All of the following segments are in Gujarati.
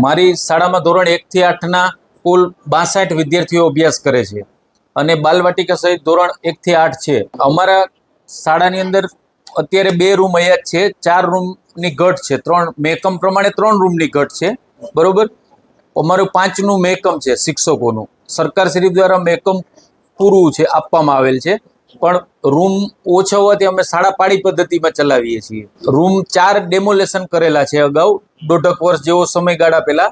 મારી શાળામાં ધોરણ 1 થી 8 ના કુલ 62 વિદ્યાર્થીઓ અભ્યાસ કરે છે અને બાલવાટિકા સહિત ધોરણ 1 થી 8 છે. અમારા શાળાની અંદર અત્યારે 2 રૂમ અહીંયા છે, 4 રૂમની ઘટ છે, 3 મેકમ પ્રમાણે 3 રૂમની ઘટ છે, બરોબર. અમારું 5નું મેકમ છે શિક્ષકોનું. સરકારશ્રી દ્વારા મેકમ પૂરું છે આપવામાં આવેલ છે, પણ રૂમ ઓછા હોવાથી અમે શાળા પાડી પદ્ધતિમાં ચલાવીએ છીએ. રૂમ 4 ડેમોલેશન કરેલા છે અગાઉ 1.5 વર્ષ જેવો સમયગાળા પહેલા,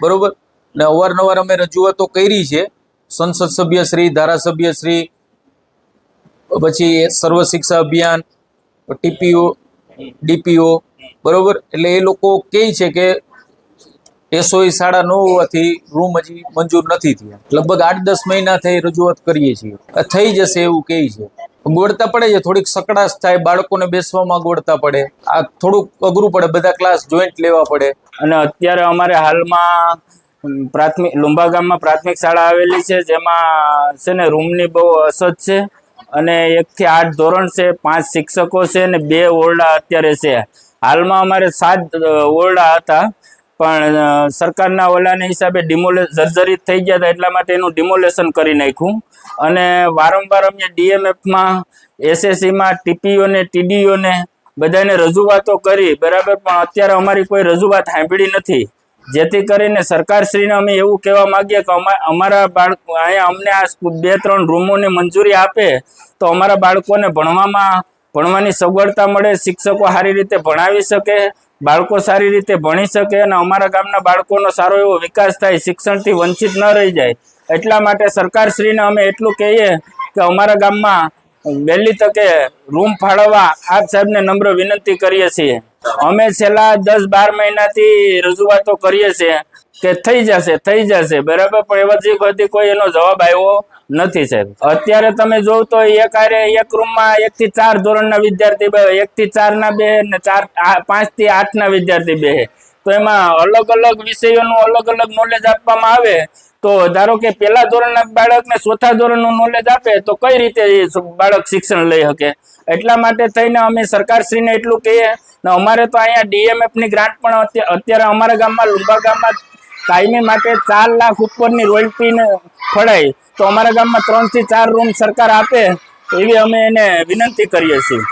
બરોબર. ને અવારનવાર અમે રજૂઆતો કરી છે, સંસદ સભ્યશ્રી, ધારાસભ્યશ્રી, પછી સર્વ શિક્ષા અભિયાન, ટીપીઓ, ડીપીઓ, બરોબર. એટલે એ લોકો કહે છે કે એસઓઈ શાળા ન હોવાથી રૂમ હજી મંજૂર નથી થયા. લગભગ 8-10 મહિના થઈ રજૂઆત કરીએ છીએ. થઈ જશે એવું કહે છે. ગોળતા પડે છે, થોડીક સકડાશ થાય, બાળકોને બેસવામાં ગોળતા પડે, આ થોડુંક અઘરું પડે, બધા ક્લાસ જોઈન્ટ લેવા પડે. અને અત્યારે અમારે હાલમાં પ્રાથમિક લુંબા ગામમાં પ્રાથમિક શાળા આવેલી છે, જેમાં છે ને રૂમની બહુ અછત છે. અને 1 થી 8 ધોરણ છે, 5 શિક્ષકો છે અને 2 ઓરડા અત્યારે છે. હાલમાં અમારે 7 ઓરડા હતા, પણ સરકારના ઓલાના હિસાબે જર્જરિત થઈ ગયા હતા, એટલા માટે એનું ડિમોલેશન કરી નાખ્યું. અને વારંવાર અમે ડીએમએફમાં, એસએસસીમાં, ટીપીઓને, ટીડીઓને બધાને રજૂઆતો કરી, બરાબર, પણ અત્યારે અમારી કોઈ રજૂઆત સાંભળી નથી. જેથી કરીને સરકારશ્રીને અમે એવું કહેવા માંગીએ કે અમારા બાળકો અહીંયા અમને આ 2-3 રૂમોની મંજૂરી આપે તો અમારા બાળકોને ભણવાની સગવડતા મળે, શિક્ષકો સારી રીતે ભણાવી શકે, બાળકો સારી રીતે ભણી શકે અને અમારા ગામના બાળકોનો સારો એવો વિકાસ થાય, શિક્ષણથી વંચિત ન રહી જાય. એટલા માટે સરકારશ્રીને અમે એટલું કહીએ કે અમારા ગામમાં વહેલી તકે રૂમ ફાળવવા આપ સાહેબને નમ્ર વિનંતી કરીએ છીએ. અમે છેલ્લા 10-12 મહિનાથી રજૂઆતો કરીએ છીએ કે થઈ જશે, બરાબર, પણ એવા જે બધી કોઈ એનો જવાબ આવ્યો નથી સાહેબ. અત્યારે તમે જોવ તો એક રૂમમાં 1 થી 4 ધોરણના વિદ્યાર્થી, 1 થી 4 ના 2 ને 5 થી 8 ના વિદ્યાર્થી 2. તો એમાં અલગ અલગ વિષયોનું અલગ અલગ નોલેજ આપવામાં આવે તો ધારો કે પહેલા ધોરણના બાળકને 4થા ધોરણનું નોલેજ આપે તો કઈ રીતે બાળક શિક્ષણ લઈ શકે. એટલા માટે થઈને અમે સરકારશ્રીને એટલું કહીએ ને અમારે તો અહીંયા ડીએમએફની ગ્રાન્ટ પણ અત્યારે અમારા ગામમાં લુંબા ગામમાં કાયમી માટે 4 લાખ ઉપરની રોયલ્ટીને ફળાય તો અમારા ગામમાં 3 થી 4 રૂમ સરકાર આપે એવી અમે એને વિનંતી કરીએ છીએ.